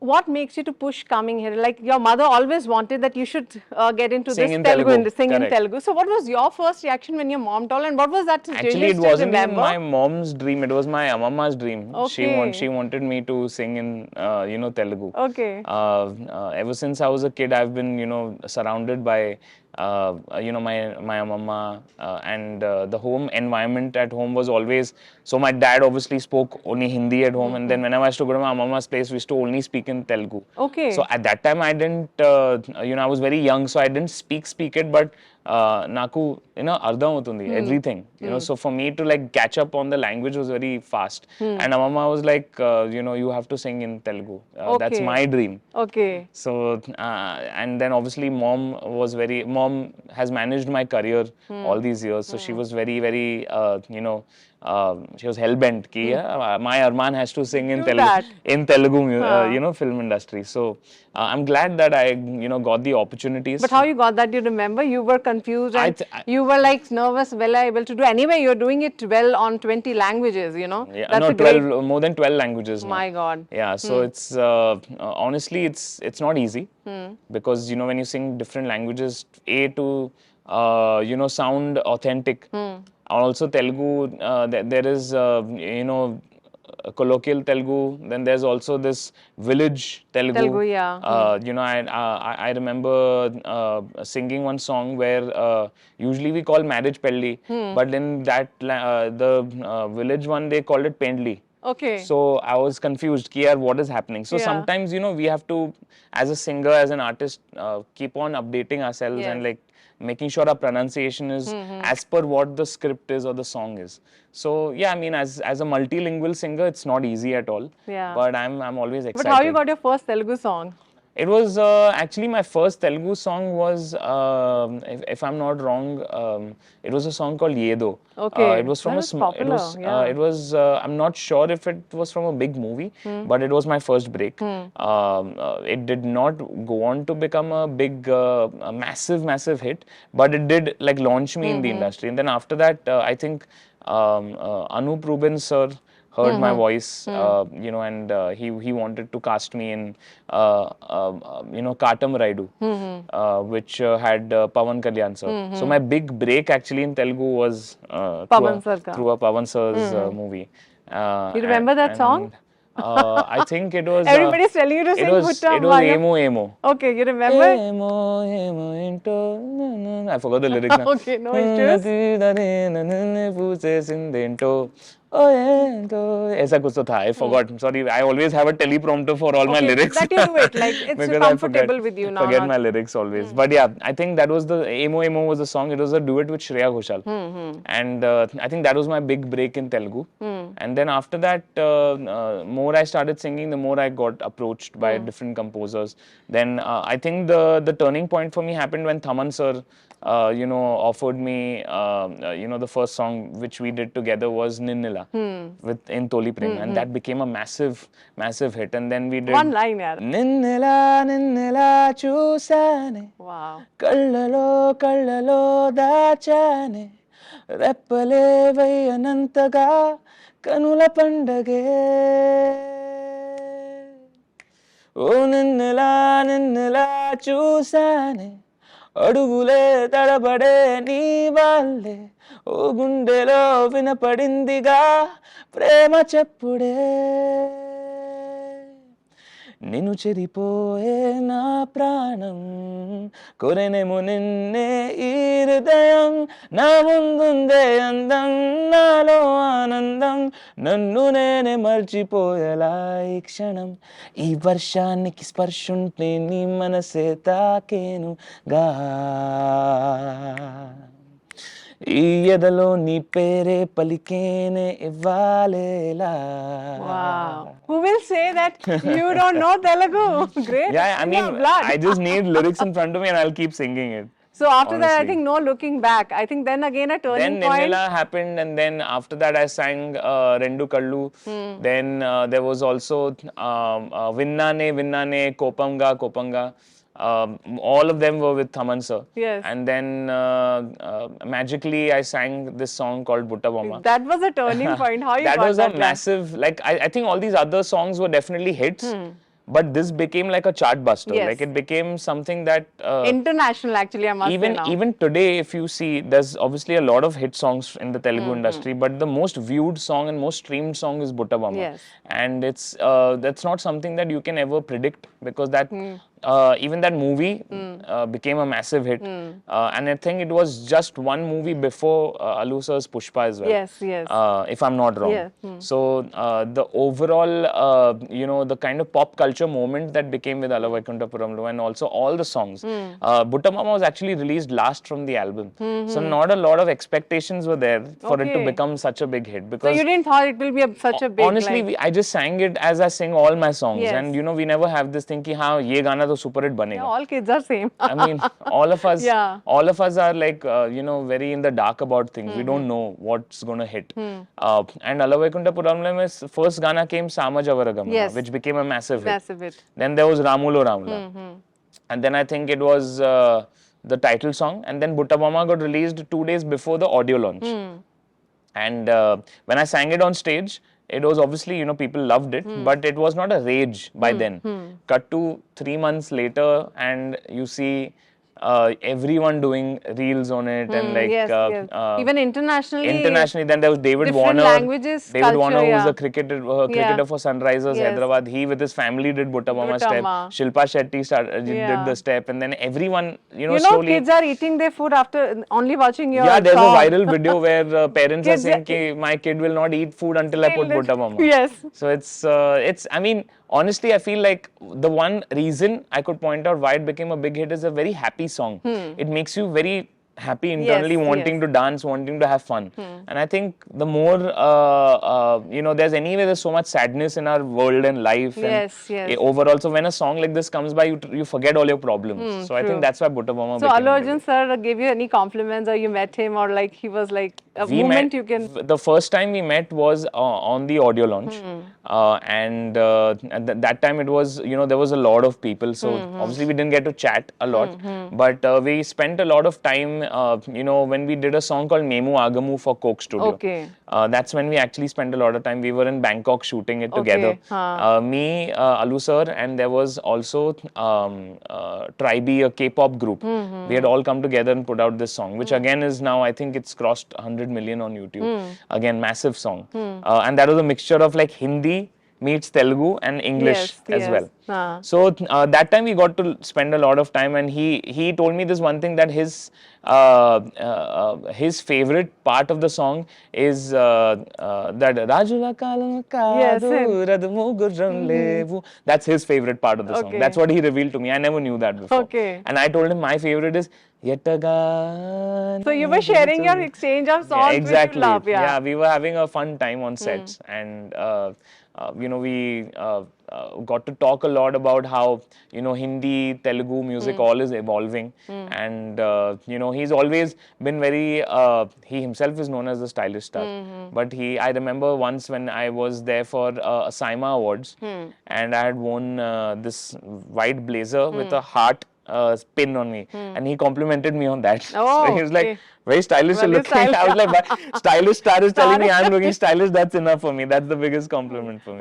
what makes you to push coming here? Like your mother always wanted that you should get into Sing this in Telugu, Telugu, sing in correct. Telugu. So what was your first reaction when your mom told, and what was that? Do Actually, you it still wasn't even remember? my mom's dream. It was my amamma's dream. Okay. She wanted me to sing in Telugu. Okay. Ever since I was a kid, I've been surrounded by my amamma, and the home environment at home was always. So my dad obviously spoke only Hindi at home, and then whenever I used to go to my amamma's place, we used to only speak in Telugu. Okay. So at that time, I didn't. I was very young, so I didn't speak it, but. Naku, ardham avutundi, everything. So for me to like catch up on the language was very fast. And Amama was like, you have to sing in Telugu. That's Okay. my dream. Okay. So, and then obviously mom has managed my career all these years. So she was very, very, she was hell-bent ki my Arman has to sing in Telugu, film industry. So I'm glad that I, got the opportunities. But how you got that? Do you remember? You were confused and you were like nervous, well able to do. Anyway, you're doing it well on 20 languages, Yeah, That's no, a great... more than 12 languages now. My God. Yeah, so it's, honestly, it's not easy because, when you sing different languages, to, sound authentic. Also Telugu, there is, colloquial Telugu. Then there's also this village Telugu. Telugu, yeah. I remember singing one song where usually we call marriage pelli, but in that the village one they called it pendli. Okay. So I was confused, ki yaar, what is happening? So sometimes, we have to, as a singer, as an artist, keep on updating ourselves and like making sure our pronunciation is as per what the script is or the song is. So yeah, I mean, as a multilingual singer, it's not easy at all. Yeah. But I'm always excited. But how you got your first Telugu song? It was actually my first Telugu song was, if I'm not wrong, it was a song called Yedo. Okay. It was from that a was small. popular, It was. I'm not sure if it was from a big movie, but it was my first break. It did not go on to become a big, a massive hit, but it did like launch me in the industry. And then after that, I think Anup Rubin sir heard my voice, and he wanted to cast me in, Katam Raidu, which had Pawan Kalyan sir. So my big break actually in Telugu was through a Pawan sir's movie. You remember that song? I think it was. Everybody's telling you to sing It was Emo Emo. Okay, you remember? Emo Emo into. I forgot the lyrics now. Okay, no issues. ऐसा कुछ तो था. I forgot. Sorry, I always have a teleprompter for all my lyrics. That you do it, like it's comfortable with you now. Forget my lyrics always. But yeah, I think that was the Emo Emo was the song. It was a duet with Shreya Ghoshal, and I think that was my big break in Telugu. And then after that, more I started singing, the more I got approached by different composers. Then I think the turning point for me happened when Thaman sir, offered me, the first song which we did together was Ninnila in Toli Prem, and that became a massive hit. And then we did one line, yaar. Ninnila Ninnila chusane. Wow. Kallalo Kallalo dachane. Reppale vayanantaga kanula pandage. Oh Ninnila Ninnila chusane. అడుగులే తడబడే నీ వాళ్ళే ఓ గుండెలో వినపడిందిగా ప్రేమ చెప్పుడే నిన్ను చెరిపోయే నా ప్రాణం కొరెనేమో నిన్నే ఈ హృదయం నా ముందుందే అందం నాలో ఆనందం నన్ను నేనే మర్చిపోయేలా ఈ క్షణం ఈ వర్షానికి స్పర్శుంటే నీ మనసే తాకేనుగా ఈ ఎదలో నీ పేరే పలికేనే ఇవ్వాలేలా. Wow. Who will say that you don't know Telugu? Great. Yeah, I mean, I just need lyrics in front of me and I'll keep singing it. So after that, I think no looking back. I think then again a turning point. Then Ninnila happened, and then after that I sang Rendu Kallu. Then there was also Vinnane Vinnane Kopanga Kopanga. All of them were with Thaman sir. Yes. And then magically I sang this song called Butta Bomma. That was a turning point. How you that got was that a massive, like I think all these other songs were definitely hits. but this became like a chart buster. Yes. Like it became something that international, actually, I must say now. even today, if you see, there's obviously a lot of hit songs in the Telugu industry, but the most viewed song and most streamed song is Butta Bamma. Yes. And it's that's not something that you can ever predict, because that even that movie became a massive hit. And I think it was just one movie before Alu sir's Pushpa as well. Yes, yes. If I'm not wrong. Yeah. So the overall, the kind of pop culture moment that became with Ala Vaikuntapuramlo, and also all the songs. Butta Bamma was actually released last from the album. So not a lot of expectations were there for it to become such a big hit. Because so you didn't thought it will be such a big, honestly, I just sang it as I sing all my songs. Yes. And we never have this thing ki haan, ye gana to super hit banega. Yeah, all kids are same. I mean, all of us are like, very in the dark about things. We don't know what's going to hit. And Ala Vaikuntapuramlo's first Gana came Samajavaragamana, which became a massive hit. Then there was Ramulo Ramula. And then I think it was the title song. And then Butta Bamma got released 2 days before the audio launch. And when I sang it on stage, it was obviously, people loved it, but it was not a rage by then. Cut to 3 months later, and you see everyone doing reels on it, and like even internationally. Then there was David Warner. Languages, David culture, Warner, who's a cricketer for Sunrisers Hyderabad. He with his family did Butta Bamma step. Shilpa Shetty did the step, and then everyone, slowly. Kids are eating their food after only watching your there's song. a viral video where parents are saying ki my kid will not eat food until I put Butta Bamma. Yes. So it's I mean, honestly, I feel like the one reason I could point out why it became a big hit is a very happy song. It makes you very happy internally, wanting to dance, wanting to have fun. And I think the more, there's so much sadness in our world and life. Overall, so when a song like this comes by, you forget all your problems. So I think that's why Butta Bamma became Allu Arjun sir gave you any compliments, or you met him, or like he was like a moment you can... The first time we met was on the audio launch. And at that time it was, there was a lot of people. So obviously we didn't get to chat a lot. But we spent a lot of time, when we did a song called Memu Agamu for Coke Studio. That's when we actually spent a lot of time. We were in Bangkok shooting it together. Me, Alu sir, and there was also Tribe, a K-pop group. We had all come together and put out this song, which again is now, I think it's crossed 100 million on YouTube. Again, massive song. And that was a mixture of like Hindi meets Telugu and English as well. So that time we got to spend a lot of time, and he told me this one thing, that his favorite part of the song is that Rajula Kalam Kadu Radmu Gurram Levu. That's his favorite part of the song. That's what he revealed to me. I never knew that before. And I told him my favorite is Yetaga. So you were sharing your exchange of songs, exactly. Which you love. Yeah, we were having a fun time on sets, and we got to talk a lot about how Hindi, Telugu music all is evolving, and he's always been very. He himself is known as the stylish star, but I remember once when I was there for a SIMA Awards, and I had worn this white blazer with a heart pin on me, and he complimented me on that. So he was like, very stylish looking. I was like, stylish star is telling me I'm looking stylish. That's enough for me. That's the biggest compliment for me.